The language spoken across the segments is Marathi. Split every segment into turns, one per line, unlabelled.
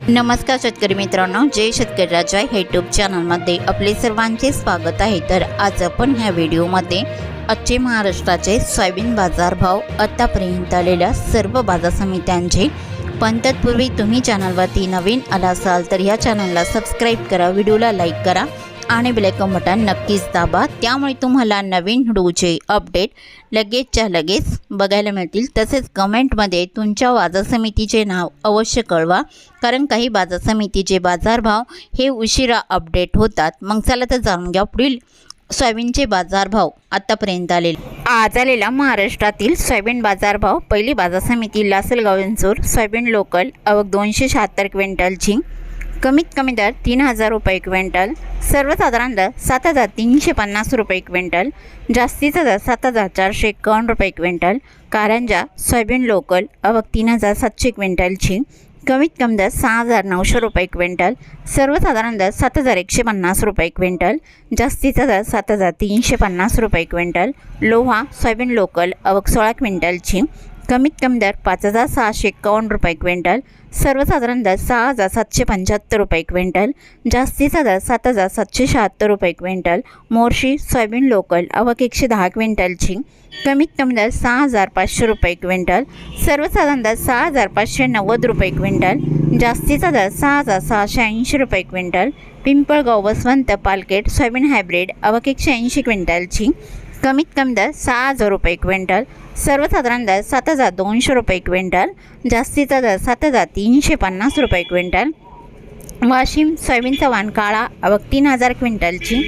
नमस्कार शेतकरी मित्रांनो, जय शेतकरी राजा यूट्यूब चॅनलमध्ये आपले सर्वांचे स्वागत आहे। तर आज आपण ह्या व्हिडिओमध्ये आजचे महाराष्ट्राचे सोयाबीन बाजारभाव, आतापर्यंत आलेल्या सर्व बाजार समित्यांचे, पण तत्पूर्वी तुम्ही चॅनलवरती नवीन आला असाल तर या चॅनलला सबस्क्राईब करा, व्हिडिओला लाईक करा आणि बेल आयकॉन बटन नक्कीच दाबा, त्यामुळे तुम्हाला नवीन व्हिडिओचे अपडेट लगेचच्या लगेच बघायला मिळतील। तसेच कमेंटमध्ये तुमच्या बाजार समितीचे नाव अवश्य कळवा, कारण काही बाजार समितीचे बाजारभाव हे उशिरा अपडेट होतात। मग चला तर जाणून घ्या पुढील सोयाबीनचे बाजारभाव आतापर्यंत आलेले। आज आलेला महाराष्ट्रातील सोयाबीन बाजारभाव, पहिली बाजार समिती लासलगाव विंचूर, सोयाबीन लोकल आवक 276 क्विंटलची, कमीत कमी दर 3000 रुपये क्विंटल, सर्वसाधारण दर 7350 रुपये क्विंटल, जास्तीचा दर 7451 रुपये क्विंटल। कारंजा सोयाबीन लोकल आवक 3700 क्विंटलची, कमीत कमी दर 6900 रुपये क्विंटल, सर्वसाधारण दर 7150 रुपये क्विंटल, जास्तीचा दर 7350 रुपये क्विंटल। लोहा सोयाबीन लोकल आवक 16 क्विंटलची, कमीत कमी दर 5651 रुपये क्विंटल, सर्वसाधारण दर 6775 रुपये क्विंटल, जास्तीचा दर 7776 रुपये क्विंटल। मोर्शी सोयाबीन लोकल आवक 110 क्विंटलची, कमीत कमी दर 6500 रुपये क्विंटल, सर्वसाधारण दर 6590 रुपये क्विंटल, जास्तीचा दर 6680 रुपये quintal. Pimpalgaon Baswant पालकेट soybean hybrid आवक 180 क्विंटलची, कमीत कमी दर 6000 रुपये क्विंटल, सर्वसाधारण दर 7200 रुपये क्विंटल, जास्तीचा दर 7350 रुपये क्विंटल। वाशिम सोयाबीन चव्हाण काळा आवक 3000 क्विंटलची,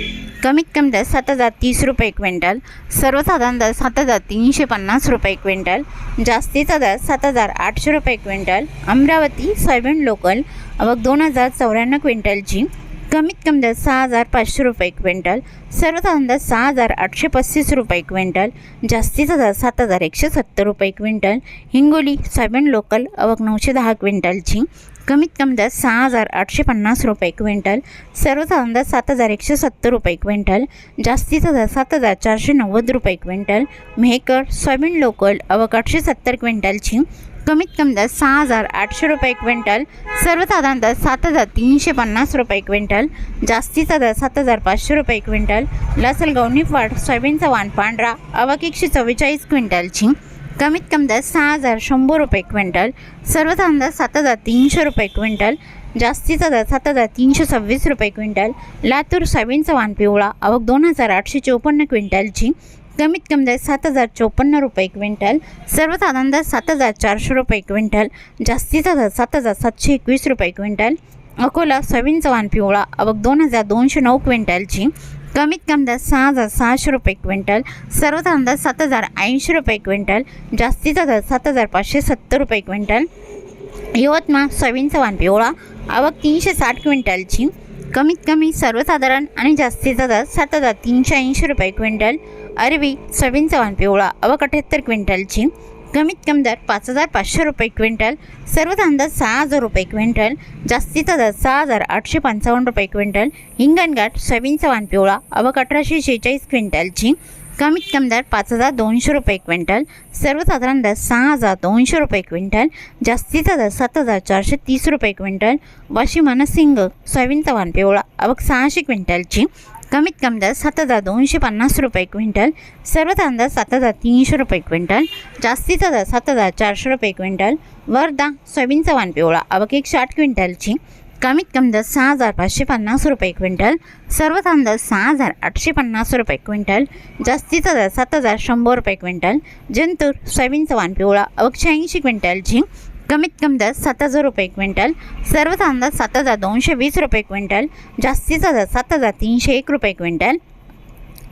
कमीत कमी दर 7030 रुपये क्विंटल, सर्वसाधारण दर 7350 रुपये क्विंटल, जास्तीचा दर 7800 रुपये क्विंटल। अमरावती सोयाबीन लोकल आवक 2094 क्विंटलची, कमीत कमी दर 6500 रुपये क्विंटल, सर्वसाधारण दर 6835 रुपये क्विंटल, जास्तीचा दर 7170 रुपये क्विंटल। हिंगोली सोयाबीन लोकल आवक 910 क्विंटलची, कमीत कमी दर 6850 रुपये क्विंटल, सर्वसाधारण दर 7170 रुपये क्विंटल, जास्तीचा दर 7490 रुपये क्विंटल। मेहकर सोयाबीन लोकल आवक 870 क्विंटलची, कमीत कमी दर 6800 रुपये क्विंटल, सर्वसाधारण दर 7350 रुपये क्विंटल, जास्तीचा दर 7500 रुपये क्विंटल। लासलगाव निफाड सोयाबीन चव्हाण पांढरा आवक 144 क्विंटलची, कमीत कमी दर 6100 रुपये क्विंटल, सर्वसाधारण दर 7300 रुपये क्विंटल, जास्तीचा दर 7326 रुपये क्विंटल। लातूर सोयाबीन चव्हाण पिवळा आवक 2854 क्विंटलची, कमीत कमी दर 7054 रुपये क्विंटल, सर्वसाधारण दर 7400 रुपये क्विंटल, जास्तीचा दर 7721 रुपये क्विंटल। अकोला सोयाबीन चव्हाण पिवळा आवक 2209 क्विंटलची, कमीत कमी दर 6600 रुपये क्विंटल, सर्वसाधारण दर 7080 रुपये क्विंटल, जास्तीचा दर 7570 रुपये क्विंटल। यवतमाळ सोयाबीन चव्हाण पिवळा आवक 360 क्विंटलची, कमीत कमी सर्वसाधारण आणि जास्तीचा दर 7380 रुपये क्विंटल। अरवी सोयाबीन चव्हाण पिवळा आवक 78 क्विंटलची, कमीत कमी दर 5500 रुपये क्विंटल, सर्वसाधारण दर 6000 रुपये क्विंटल, जास्तीचा दर 6855 रुपये क्विंटल। हिंगणघाट सोयाबीन चव्हाण पिवळा आवक 1846 क्विंटलची, कमीत कमी दर 5200 रुपये क्विंटल, सर्वसाधारण दर 6200 रुपये क्विंटल, जास्तीचा दर 7430 रुपये क्विंटल। वाशिम मनसिंग सोयाबीन चव्हाण पिवळा आवक 600 क्विंटलची, कमीत कमी दर 7250 रुपये क्विंटल, सर्वसाधारण दर 7300 रुपये क्विंटल, जास्तीचा दर 7400 रुपये क्विंटल। वर्धा सोयाबीन चव्हाण पिवळा आवक 160 क्विंटलची, कमीत कमी दर 6550 रुपये क्विंटल, सर्वसाधारण दर 6850 रुपये क्विंटल, जास्तीचा दर 7100 रुपये क्विंटल। जिंतूर सोयाबीन चव्हाण पिवळा आवक 86 क्विंटलची, कमीत कमी दर 7000 रुपये क्विंटल, सर्वसाधारण दर 7220 रुपये क्विंटल, जास्तीचा दर 7301 रुपये क्विंटल।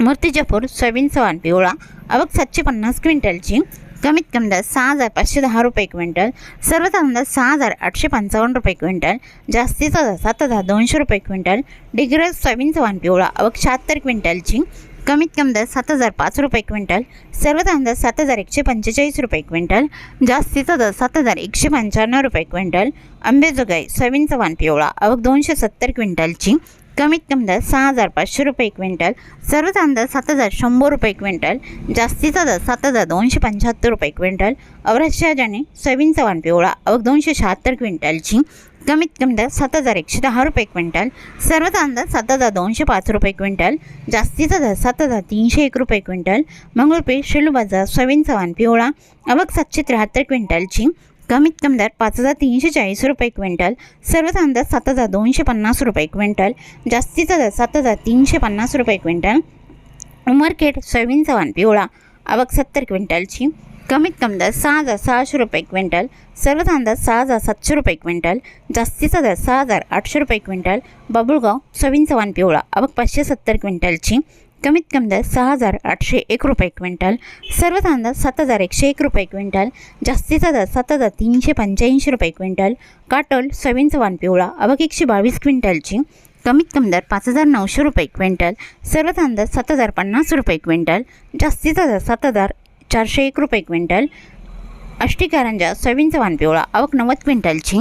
मूर्तिजापूर सोयाबीन चव्हाण पिवळा आवक 750 क्विंटलची, कमीत कमी दर 6510 रुपये क्विंटल, सर्वसाधारण दर 6855 रुपये क्विंटल, जास्तीचा दर 7200 रुपये क्विंटल। डिग्रज सोयाबीन चव्हाण पिवळा आवक 76 क्विंटलची, कमीत कमी दर 7005 रुपये क्विंटल, सर्वसाधारण दर 7145 रुपये क्विंटल, जास्तीचा दर 7195 रुपये क्विंटल। अंबेजोगाई सोयाबीन चव्हाण पिवळा आवक 270 क्विंटलची, कमीत कमी दर 6500 रुपये क्विंटल, सर्वसाधारण दर 7100 रुपये क्विंटल, जास्तीचा दर 7275 रुपये क्विंटल। औरंगाबाद सोयाबीन चव्हाण पिवळा आवक 276 क्विंटलची, कमीत कमी दर 7,110 रुपये क्विंटल, सर्वसाधारण दर 7,205 रुपये क्विंटल, जास्तीचा दर 7,301 रुपये क्विंटल। मंगळपेठ शेलू बाजार सोयाबीन चव्हाण पिवळा आवक 773 क्विंटलची, कमीत कमी दर 5,340 रुपये क्विंटल, सर्वसाधारण दर 7,250 रुपये क्विंटल, जास्तीचा दर 7,350 रुपये क्विंटल। उमरखेड सोयाबीन चव्हाण पिवळा आवक 70 क्विंटलची, कमीत कमी दर 6,600 रुपये क्विंटल, सर्वसाधारण दर 6,700 रुपये क्विंटल, जास्तीचा दर 6,800 रुपये क्विंटल। बाबुळगाव सोयाबीन चव्हाण पिवळा आवक 570 क्विंटलची, कमीत कमी दर 6,801 रुपये क्विंटल, सर्वसाधारण दर 7,101 रुपये क्विंटल, जास्तीचा दर 7,385 रुपये क्विंटल। काटोल सोयाबीन चव्हाण पिवळा आवक 122 क्विंटलची, कमीत कमी दर 5,900 रुपये क्विंटल, सर्वसाधारण दर 7,050 रुपये क्विंटल, जास्तीचा दर 7,401 रुपये क्विंटल। आष्टी कारंजा सोयाबीन चव्हाण पिवळा आवक 90 क्विंटलची,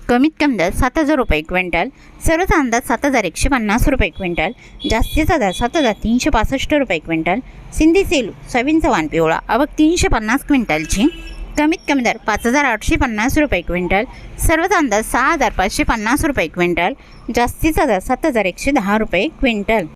कमीत कमी दर 7,000 रुपये क्विंटल, सर्वसाधारण दर 7,150 रुपये क्विंटल, जास्तीचा दर 7,365 रुपये क्विंटल। सिंधी सेलू सोयाबीन चव्हाण पिवळा आवक 350 क्विंटलची, कमीत कमी दर 5,850 रुपये क्विंटल, सर्वसाधारण दर 6,550 रुपये क्विंटल, जास्तीचा दर 7,110 रुपये क्विंटल।